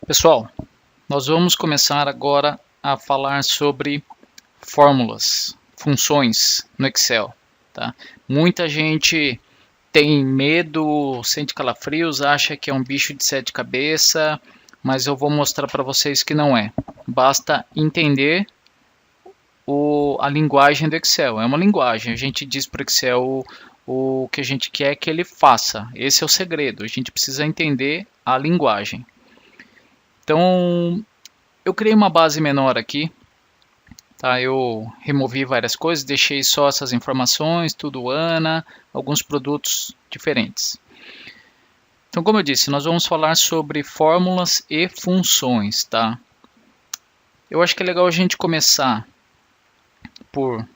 Pessoal, nós vamos começar agora a falar sobre fórmulas, funções no Excel. Tá? Muita gente tem medo, sente calafrios, acha que é um bicho de sete cabeças, mas eu vou mostrar para vocês que não é. Basta entender a linguagem do Excel. É uma linguagem, a gente diz para o Excel o que a gente quer que ele faça. Esse é o segredo, a gente precisa entender a linguagem. Então, eu criei uma base menor aqui, tá? Eu removi várias coisas, deixei só essas informações, tudo ANA, alguns produtos diferentes. Então, como eu disse, nós vamos falar sobre fórmulas e funções, tá? Eu acho que é legal a gente começar por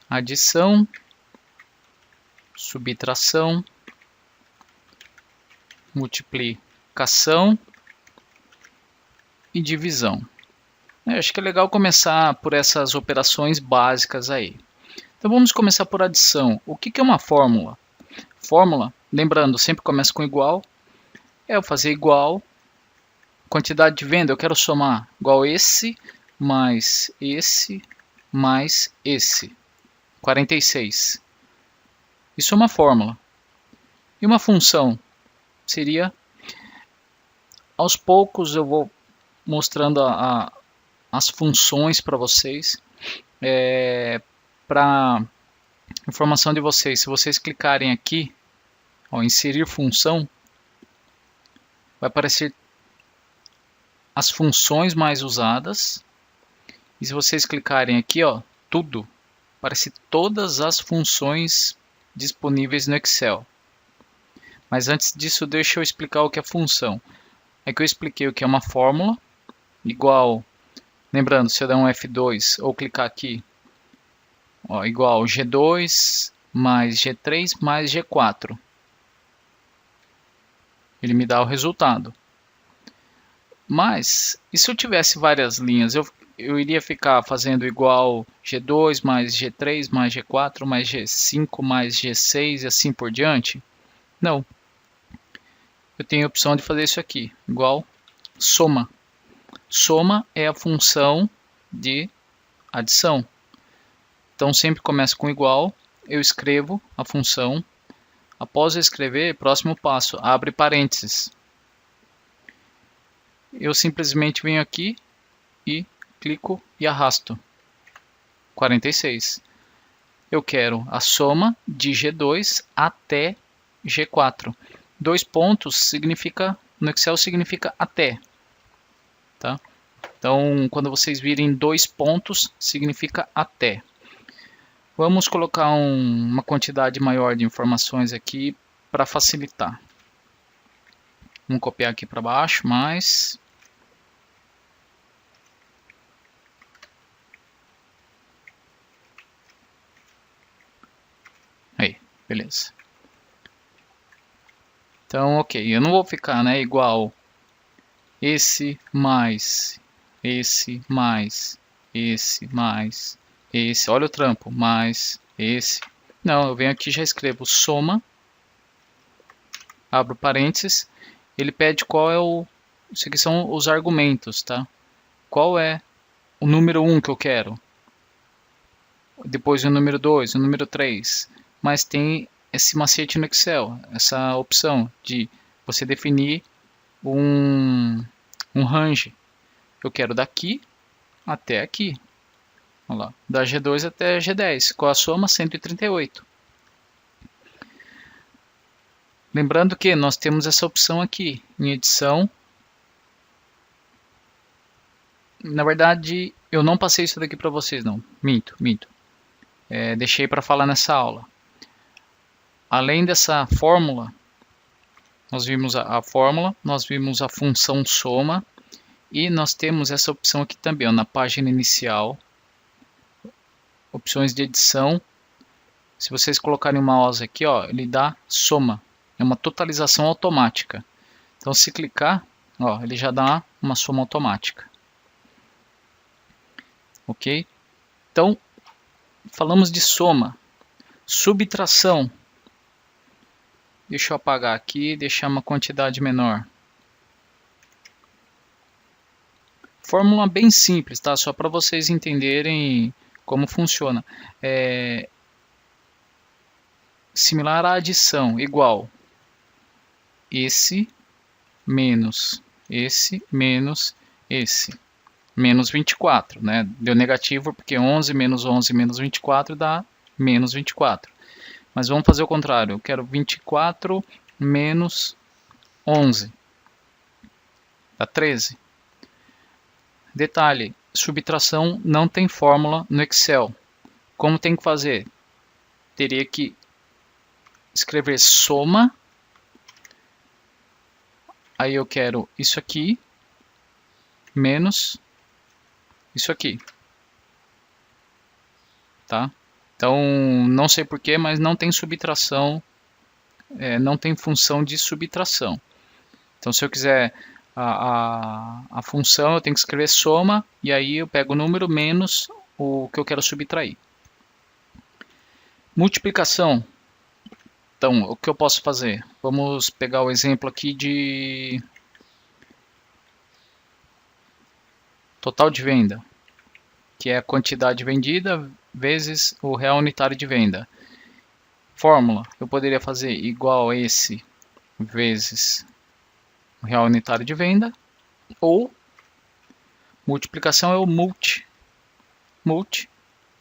adição, subtração, multiplicação e divisão. Eu acho que é legal começar por essas operações básicas aí. Então vamos começar por adição. O que é uma fórmula? Fórmula, lembrando, sempre começa com igual. É eu fazer igual. Quantidade de venda, eu quero somar igual esse mais esse mais esse. 46. Isso é uma fórmula. E uma função seria, aos poucos eu vou mostrando as funções para vocês, para informação de vocês. Se vocês clicarem aqui, ó, inserir função, vai aparecer as funções mais usadas. E se vocês clicarem aqui, ó, tudo, aparece todas as funções disponíveis no Excel. Mas antes disso, deixa eu explicar o que é função. É que eu expliquei o que é uma fórmula, igual, lembrando, se eu der um F2 ou clicar aqui, ó, igual G2 mais G3 mais G4. Ele me dá o resultado. Mas, e se eu tivesse várias linhas, eu iria ficar fazendo igual G2 mais G3 mais G4 mais G5 mais G6 e assim por diante? Não. Eu tenho a opção de fazer isso aqui, igual soma. Soma é a função de adição. Então sempre começa com igual, eu escrevo a função. Após eu escrever, próximo passo, abre parênteses. Eu simplesmente venho aqui e clico e arrasto. 46. Eu quero a soma de G2 até G4. 2 pontos significa, no Excel significa até. Tá? Então, quando vocês virem 2 pontos, significa até. Vamos colocar uma quantidade maior de informações aqui para facilitar. Vamos copiar aqui para baixo, mais. Aí, beleza. Então, ok, eu não vou ficar, né, igual esse mais esse mais esse mais esse, olha o trampo, mais esse. Não, eu venho aqui e já escrevo soma, abro parênteses, ele pede qual é o, isso aqui são os argumentos, tá? Qual é o número 1 que eu quero? Depois o número 2, o número 3, mas tem esse macete no Excel, essa opção de você definir um range. Eu quero daqui até aqui. Olha lá, da G2 até G10, com a soma 138. Lembrando que nós temos essa opção aqui, em edição. Na verdade, eu não passei isso daqui para vocês, não. Minto. Deixei para falar nessa aula. Além dessa fórmula, nós vimos a fórmula, nós vimos a função soma e nós temos essa opção aqui também, ó, na página inicial, opções de edição. Se vocês colocarem o mouse aqui, ó, ele dá soma, é uma totalização automática. Então se clicar, ó, ele já dá uma soma automática. Ok? Então, falamos de soma. Subtração. Deixa eu apagar aqui, deixar uma quantidade menor. Fórmula bem simples, tá? Só para vocês entenderem como funciona. Similar à adição, igual esse menos esse menos esse. Menos 24, né? Deu negativo porque 11 menos 24 dá menos 24. Mas vamos fazer o contrário. Eu quero 24 menos 11. Dá 13. Detalhe, subtração não tem fórmula no Excel. Como tem que fazer? Teria que escrever soma. Aí eu quero isso aqui menos isso aqui. Tá? Então, não sei porquê, mas não tem subtração, não tem função de subtração. Então, se eu quiser a função, eu tenho que escrever soma, e aí eu pego o número menos o que eu quero subtrair. Multiplicação. Então, o que eu posso fazer? Vamos pegar o exemplo aqui de total de venda, que é a quantidade vendida vezes o real unitário de venda. Fórmula, eu poderia fazer igual a esse vezes o real unitário de venda, ou multiplicação é o multi,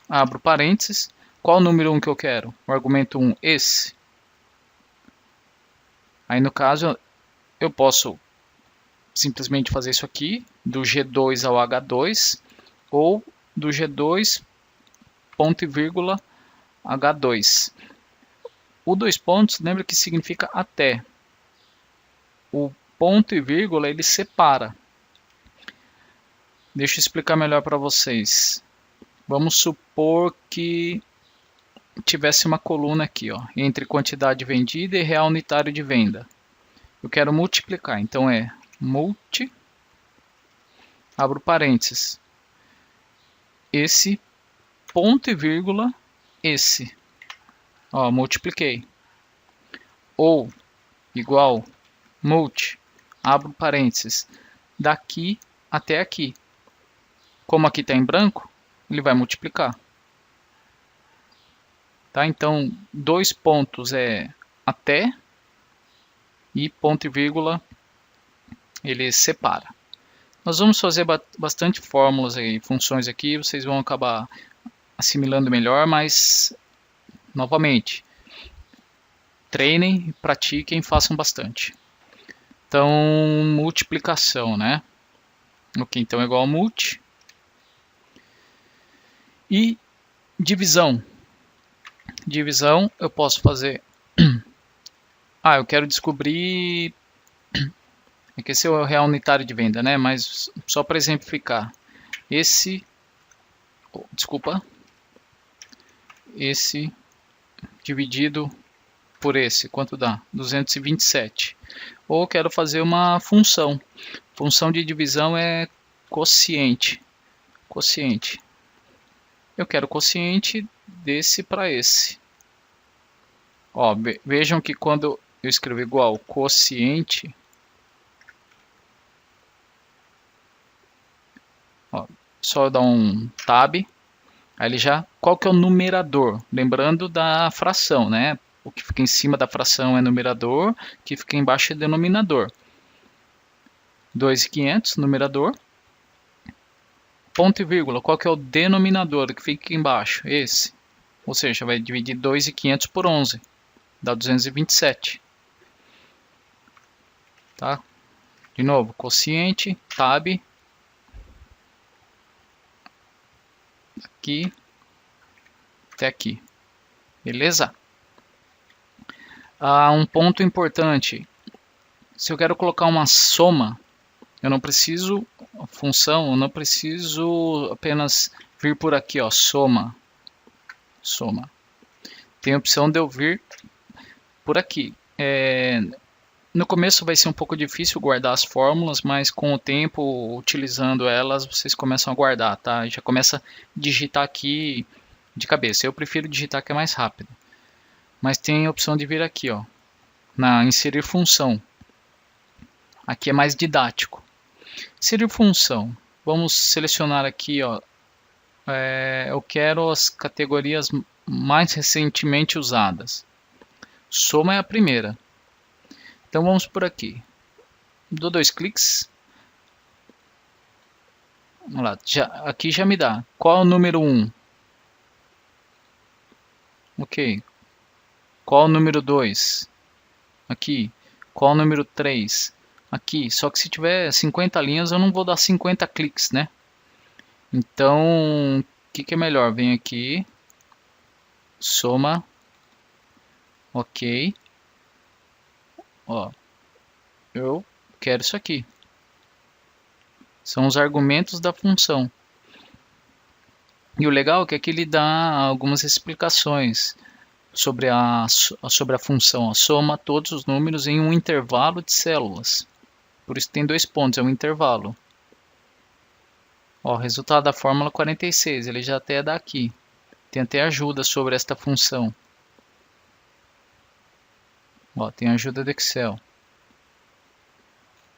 abro parênteses, qual o número 1 que eu quero? O argumento 1, esse. Aí no caso, eu posso simplesmente fazer isso aqui, do G2 ao H2, ou do G2, ponto e vírgula, H2. O dois pontos, lembra que significa até. O ponto e vírgula, ele separa. Deixa eu explicar melhor para vocês. Vamos supor que tivesse uma coluna aqui, ó, entre quantidade vendida e real unitário de venda. Eu quero multiplicar, então é multi, abro parênteses, esse, ponto e vírgula, esse. Ó, multipliquei. Ou, igual, multi, abro parênteses, daqui até aqui. Como aqui está em branco, ele vai multiplicar. Tá? Então, dois pontos é até e ponto e vírgula ele separa. Nós vamos fazer bastante fórmulas e funções aqui, vocês vão acabar assimilando melhor, mas novamente, treinem, pratiquem, façam bastante. Então, multiplicação, né? Ok, então é igual a multi. E divisão. Divisão eu posso fazer... eu quero descobrir... É que esse é o real unitário de venda, né? Mas só para exemplificar. Esse dividido por esse, quanto dá? 227. Ou quero fazer uma função. Função de divisão é quociente. Quociente. Eu quero quociente desse para esse. Ó, vejam que quando eu escrevo igual quociente, ó, só dar um tab, aí ele já, qual que é o numerador? Lembrando da fração, né? O que fica em cima da fração é numerador, o que fica embaixo é denominador. 2.500, numerador. Ponto e vírgula, qual que é o denominador que fica aqui embaixo? Esse. Ou seja, vai dividir 2.500 por 11. Dá 227. Tá? De novo, quociente, tab. Aqui. Até aqui. Beleza? Um ponto importante. Se eu quero colocar uma soma, eu não preciso função, eu não preciso apenas vir por aqui, ó, soma. Tem a opção de eu vir por aqui. No começo vai ser um pouco difícil guardar as fórmulas, mas com o tempo, utilizando elas, vocês começam a guardar, tá? Já começa a digitar aqui de cabeça. Eu prefiro digitar que é mais rápido. Mas tem a opção de vir aqui, ó, na inserir função. Aqui é mais didático. Inserir função. Vamos selecionar aqui, ó, eu quero as categorias mais recentemente usadas. Soma é a primeira. Então vamos por aqui. Dou 2 cliques. Vamos lá, aqui já me dá. Qual é o número 1? Ok. Qual é o número 2? Aqui. Qual é o número 3? Aqui. Só que se tiver 50 linhas eu não vou dar 50 cliques, né? Então, o que é melhor? Vem aqui. Soma. Ok. Ó, eu quero isso aqui. São os argumentos da função. E o legal é que aqui ele dá algumas explicações sobre a função. Soma todos os números em um intervalo de células. Por isso tem 2 pontos, é um intervalo. Ó, resultado da fórmula 46, ele já até dá aqui. Tem até ajuda sobre esta função. Ó, tem ajuda do Excel.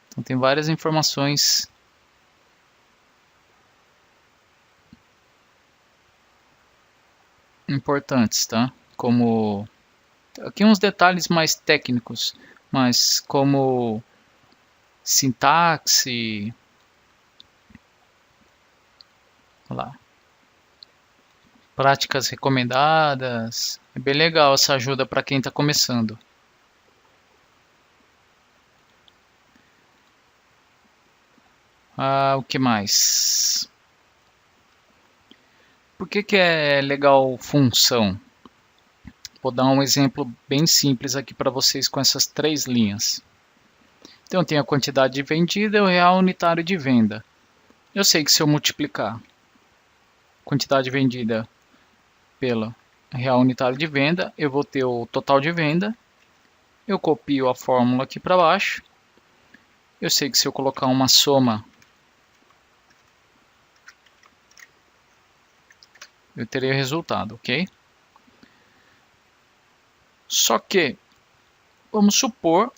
Então tem várias informações importantes, tá? Como aqui uns detalhes mais técnicos, mas como sintaxe, lá, práticas recomendadas. É bem legal essa ajuda para quem está começando. O que mais? Por que é legal função? Vou dar um exemplo bem simples aqui para vocês com essas 3 linhas. Então, tem a quantidade vendida e o real unitário de venda. Eu sei que se eu multiplicar quantidade vendida pelo real unitário de venda, eu vou ter o total de venda. Eu copio a fórmula aqui para baixo. Eu sei que se eu colocar uma soma, eu terei o resultado, ok? Só que, vamos supor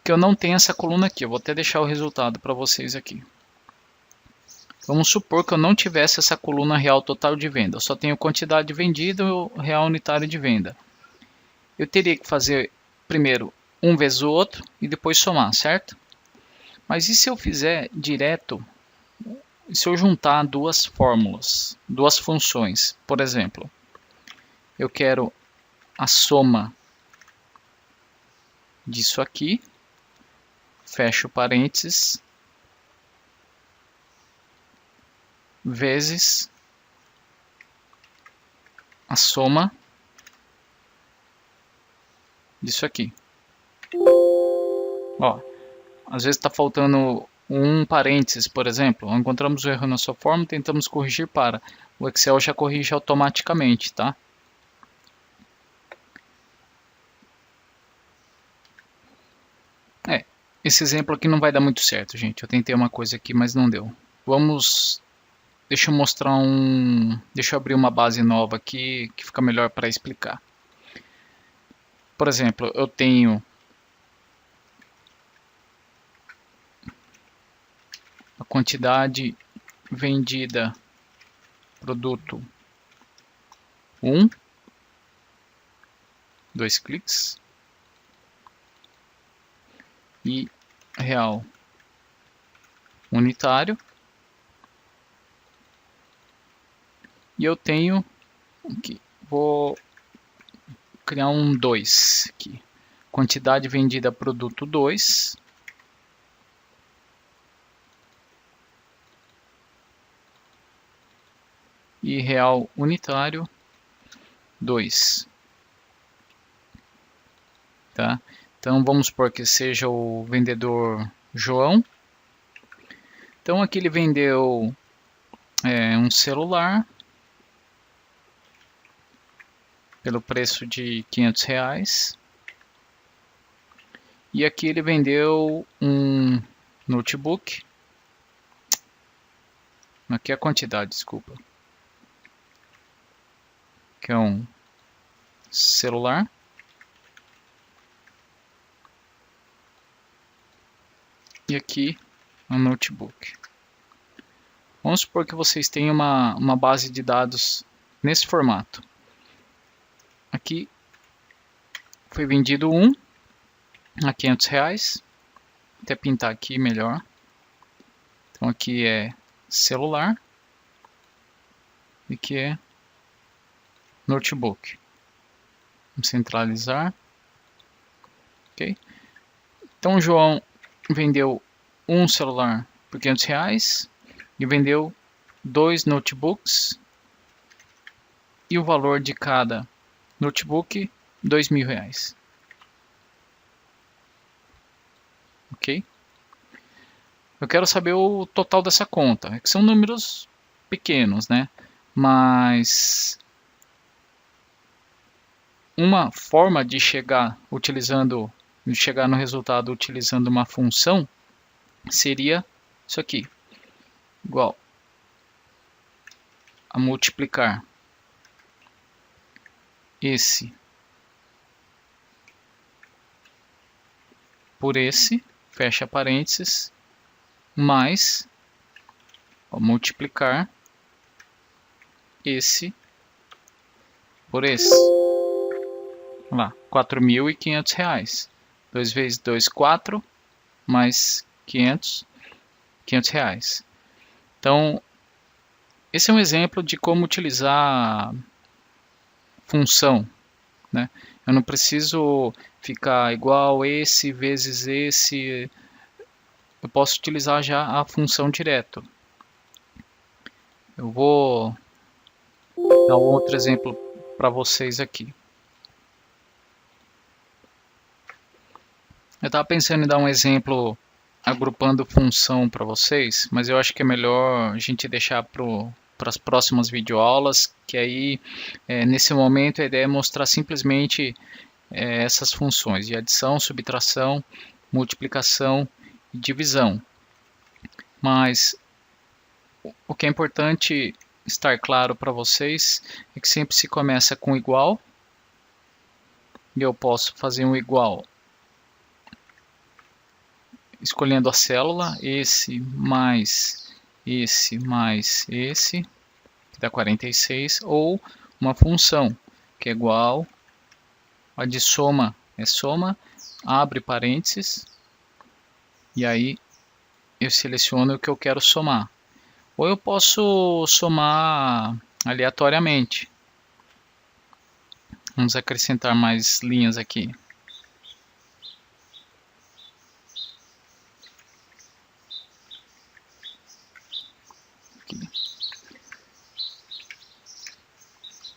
que eu não tenha essa coluna aqui. Eu vou até deixar o resultado para vocês aqui. Vamos supor que eu não tivesse essa coluna real total de venda. Eu só tenho quantidade vendida e o real unitário de venda. Eu teria que fazer primeiro um vezes o outro e depois somar, certo? Mas e se eu fizer direto, se eu juntar duas fórmulas, duas funções? Por exemplo, eu quero a soma disso aqui, fecho parênteses, vezes a soma disso aqui. Ó, às vezes está faltando um parênteses, por exemplo. Encontramos o erro na sua forma, tentamos corrigir para. O Excel já corrige automaticamente, tá? Esse exemplo aqui não vai dar muito certo, gente. Eu tentei uma coisa aqui, mas não deu. Deixa eu mostrar deixa eu abrir uma base nova aqui que fica melhor para explicar. Por exemplo, eu tenho a quantidade vendida produto 1, 2 cliques, e real unitário, e eu tenho aqui, vou criar um 2 aqui, quantidade vendida produto 2, e real unitário 2, tá? Então vamos supor que seja o vendedor João. Então aqui ele vendeu um celular pelo preço de R$500. E aqui ele vendeu um notebook. Aqui é a quantidade, desculpa. Que é um celular. E aqui um notebook. Vamos supor que vocês tenham uma base de dados nesse formato. Aqui foi vendido um a R$500. Vou até pintar aqui melhor. Então aqui é celular. E aqui é notebook. Vamos centralizar. Ok? Então o João vendeu um celular por R$500 e vendeu 2 notebooks e o valor de cada notebook R$2.000. Ok? Eu quero saber o total dessa conta. É que são números pequenos, né? Mas uma forma de chegar no resultado utilizando uma função seria isso aqui, igual a multiplicar esse por esse, fecha parênteses, mais multiplicar esse por esse. Vamos lá, R$4.500. 2 vezes 2, 4, mais 500 reais. Então, esse é um exemplo de como utilizar função, né? Eu não preciso ficar igual esse vezes esse. Eu posso utilizar já a função direto. Eu vou dar um outro exemplo para vocês aqui. Eu estava pensando em dar um exemplo agrupando função para vocês, mas eu acho que é melhor a gente deixar para as próximas videoaulas, que aí, nesse momento, a ideia é mostrar simplesmente essas funções de adição, subtração, multiplicação e divisão. Mas o que é importante estar claro para vocês é que sempre se começa com igual, e eu posso fazer um igual escolhendo a célula, esse, que dá 46, ou uma função, que é igual, a de soma é soma, abre parênteses, e aí eu seleciono o que eu quero somar. Ou eu posso somar aleatoriamente. Vamos acrescentar mais linhas aqui.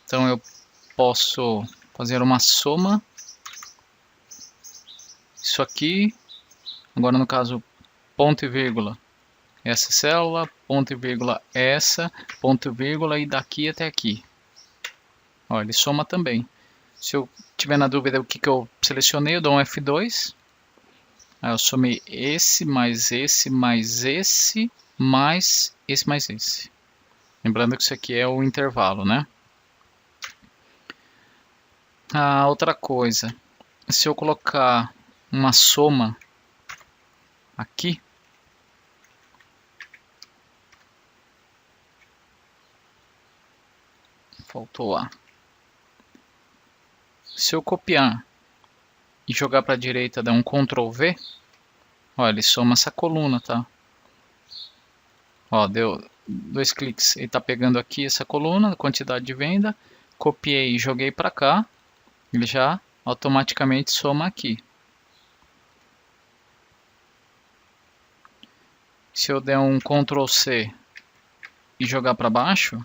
Então eu posso fazer uma soma. Isso aqui, agora no caso, ponto e vírgula, essa célula, ponto e vírgula, essa, ponto e vírgula e daqui até aqui. Olha, ele soma também. Se eu tiver na dúvida o que eu selecionei, eu dou um F2. Aí eu somei esse, mais esse, mais esse, mais esse, mais esse. Lembrando que isso aqui é o intervalo, né? Outra coisa, se eu colocar uma soma aqui, faltou A. Se eu copiar e jogar para a direita, dar um Ctrl V, ó, ele soma essa coluna, tá? Ó, deu 2 cliques, ele está pegando aqui essa coluna, a quantidade de venda, copiei e joguei para cá, ele já automaticamente soma aqui. Se eu der um Ctrl C e jogar para baixo,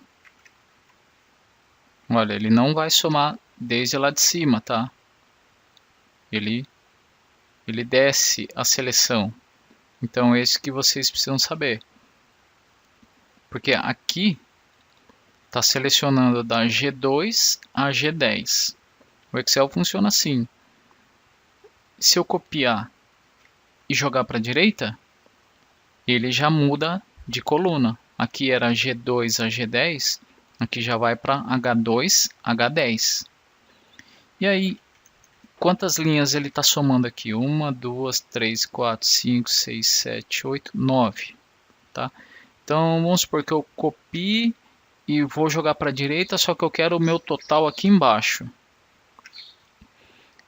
olha, ele não vai somar desde lá de cima, tá? Ele desce a seleção. Então é isso que vocês precisam saber. Porque aqui está selecionando da G2 a G10. O Excel funciona assim. Se eu copiar e jogar para a direita, ele já muda de coluna. Aqui era G2 a G10, aqui já vai para H2, H10. E aí, quantas linhas ele está somando aqui? 1, 2, 3, 4, 5, 6, 7, 8, 9. Tá? Então vamos supor que eu copie e vou jogar para a direita, só que eu quero o meu total aqui embaixo.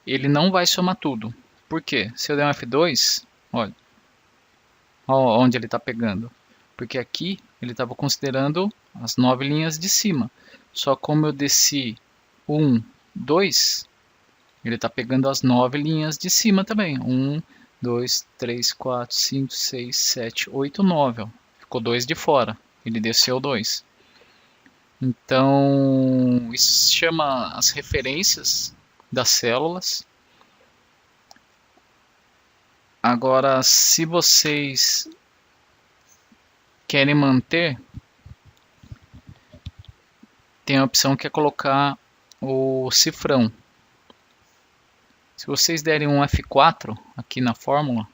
Ele não vai somar tudo. Por quê? Se eu der um F2, olha onde ele está pegando. Porque aqui ele estava considerando as 9 linhas de cima. Só como eu desci 1, 2, ele está pegando as 9 linhas de cima também. 1, 2, 3, 4, 5, 6, 7, 8, 9. Ó. Ficou 2 de fora. Ele desceu 2. Então, isso se chama as referências das células. Agora, se vocês querem manter, tem a opção que é colocar o cifrão. Se vocês derem um F4 aqui na fórmula,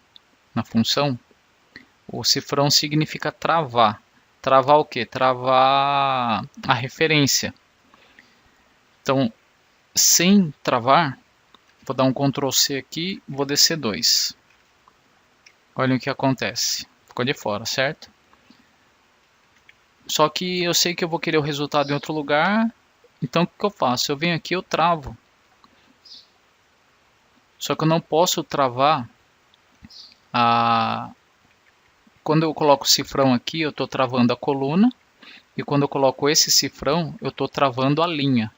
na função, o cifrão significa travar. Travar o que? Travar a referência. Então, sem travar, vou dar um Ctrl C aqui, vou descer 2. Olha o que acontece. Ficou de fora, certo? Só que eu sei que eu vou querer o resultado em outro lugar, então o que eu faço? Eu venho aqui, eu travo. Só que eu não posso travar quando eu coloco o cifrão aqui, eu estou travando a coluna. E quando eu coloco esse cifrão, eu estou travando a linha.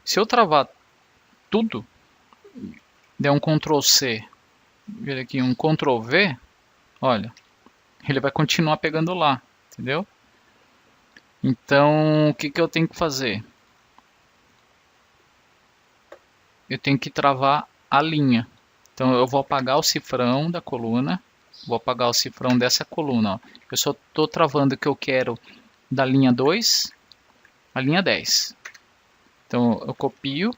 Se eu travar tudo, der um Ctrl C, vir aqui um Ctrl V, olha, ele vai continuar pegando lá, entendeu? Então, o que eu tenho que fazer? Eu tenho que travar a linha. Então, eu vou apagar o cifrão da coluna, vou apagar o cifrão dessa coluna. Ó. Eu só estou travando o que eu quero da linha 2 à linha 10. Então, eu copio,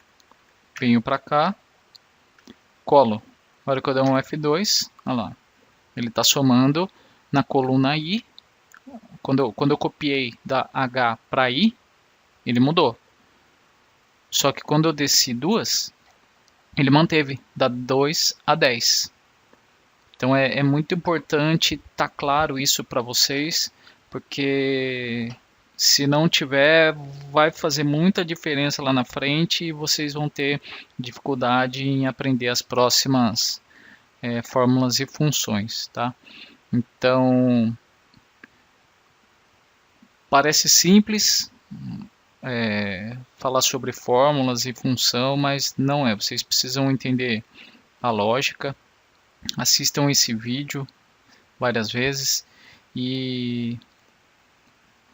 venho para cá, colo. Na hora que eu der um F2, olha lá, ele está somando na coluna I. Quando eu copiei da H para I, ele mudou. Só que quando eu desci 2, ele manteve da 2 a 10. Então é muito importante estar claro isso para vocês, porque se não tiver, vai fazer muita diferença lá na frente e vocês vão ter dificuldade em aprender as próximas fórmulas e funções, tá? Então, parece simples falar sobre fórmulas e função, mas não é. Vocês precisam entender a lógica. Assistam esse vídeo várias vezes e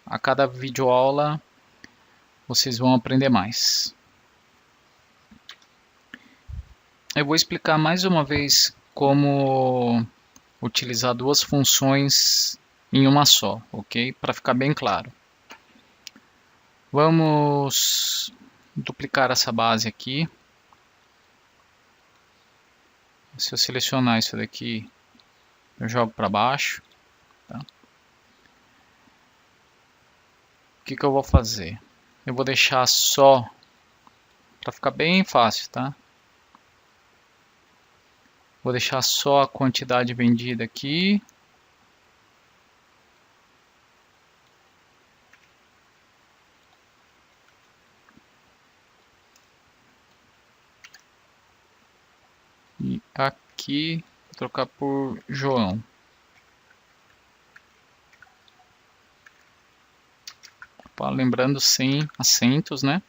a cada videoaula vocês vão aprender mais. Eu vou explicar mais uma vez como utilizar duas funções em uma só, ok? Para ficar bem claro. Vamos duplicar essa base aqui. Se eu selecionar isso daqui, eu jogo para baixo. Tá? O que eu vou fazer? Eu vou deixar só, para ficar bem fácil, tá? Vou deixar só a quantidade vendida aqui. E aqui, vou trocar por João. Opa, lembrando sem acentos, né?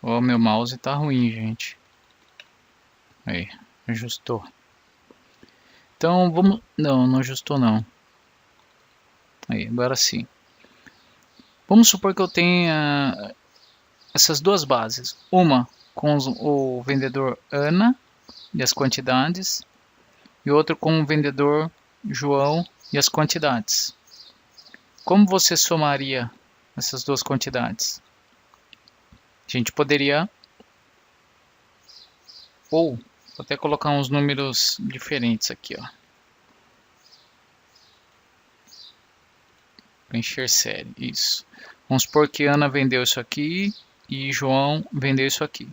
Oh, meu mouse tá ruim, gente. Aí, ajustou. Então vamos... Não ajustou não. Aí, agora sim. Vamos supor que eu tenha essas duas bases. Uma com o vendedor Ana e as quantidades. E outra com o vendedor João e as quantidades. Como você somaria essas duas quantidades? A gente poderia... Ou, vou até colocar uns números diferentes aqui, ó. Preencher série, isso. Vamos supor que Ana vendeu isso aqui e João vendeu isso aqui.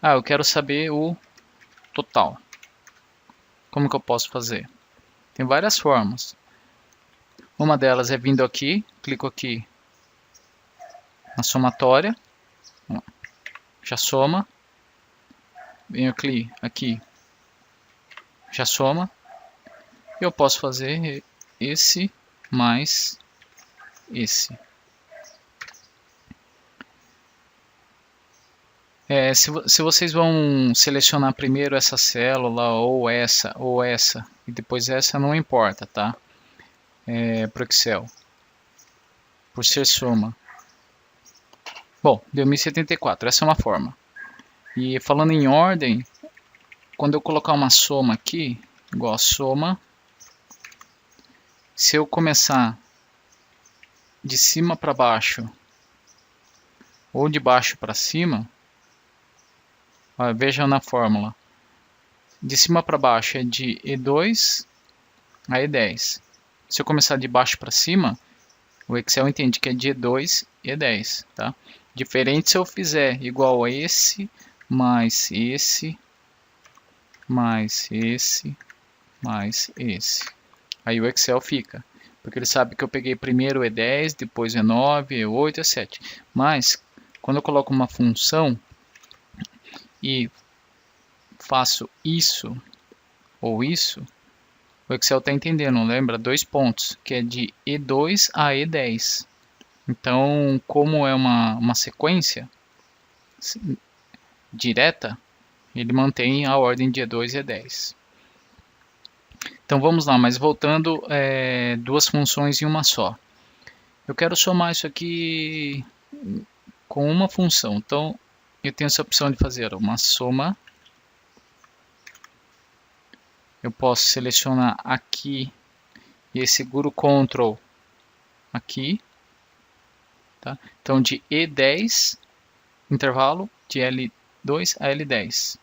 Ah, eu quero saber o total. Como que eu posso fazer? Tem várias formas. Uma delas é vindo aqui, clico aqui na somatória, já soma. Venho aqui, já soma. Eu posso fazer esse mais esse. Se vocês vão selecionar primeiro essa célula, ou essa, e depois essa, não importa, tá? Para o Excel. Por ser soma. Bom, deu 1074, essa é uma forma. E falando em ordem, quando eu colocar uma soma aqui, igual a soma, se eu começar de cima para baixo, ou de baixo para cima, veja na fórmula. De cima para baixo é de E2 a E10. Se eu começar de baixo para cima, o Excel entende que é de E2 e E10. Tá? Diferente se eu fizer igual a esse, mais esse, mais esse, mais esse. Aí o Excel fica. Porque ele sabe que eu peguei primeiro E10, depois E9, E8, E7. Mas, quando eu coloco uma função e faço isso ou isso, o Excel está entendendo, lembra? 2 pontos, que é de E2 a E10. Então, como é uma sequência direta, ele mantém a ordem de E2 e E10. Então vamos lá, mas voltando, duas funções em uma só. Eu quero somar isso aqui com uma função, então eu tenho essa opção de fazer uma soma. Eu posso selecionar aqui e seguro Ctrl aqui. Tá? Então de E10, intervalo de L2 a L10.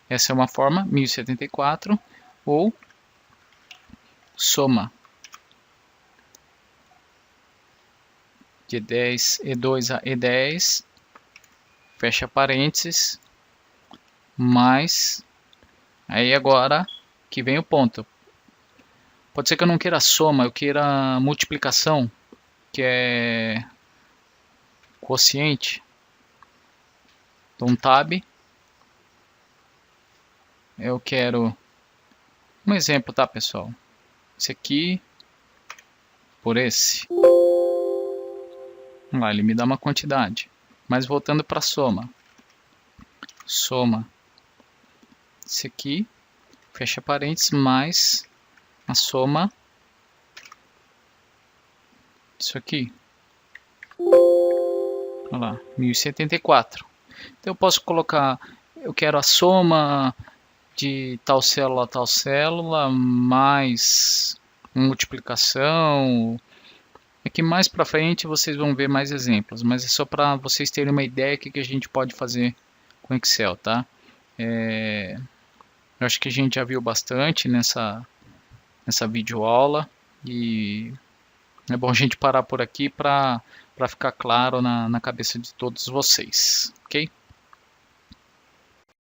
Essa é uma forma, 1074, ou soma de E2 a E10, fecha parênteses, mais, aí agora que vem o ponto. Pode ser que eu não queira soma, eu queira multiplicação, que é quociente. Então tab, eu quero um exemplo, tá pessoal? Esse aqui por esse. Vamos lá, ele me dá uma quantidade. Mas voltando para a soma. Soma. Esse aqui, fecha parênteses, mais a soma. Isso aqui. Olha lá, 1074. Então eu posso colocar, eu quero a soma de tal célula, mais multiplicação. Aqui mais para frente vocês vão ver mais exemplos, mas é só para vocês terem uma ideia do que a gente pode fazer com Excel, tá? Eu acho que a gente já viu bastante nessa videoaula e é bom a gente parar por aqui para ficar claro na cabeça de todos vocês, ok?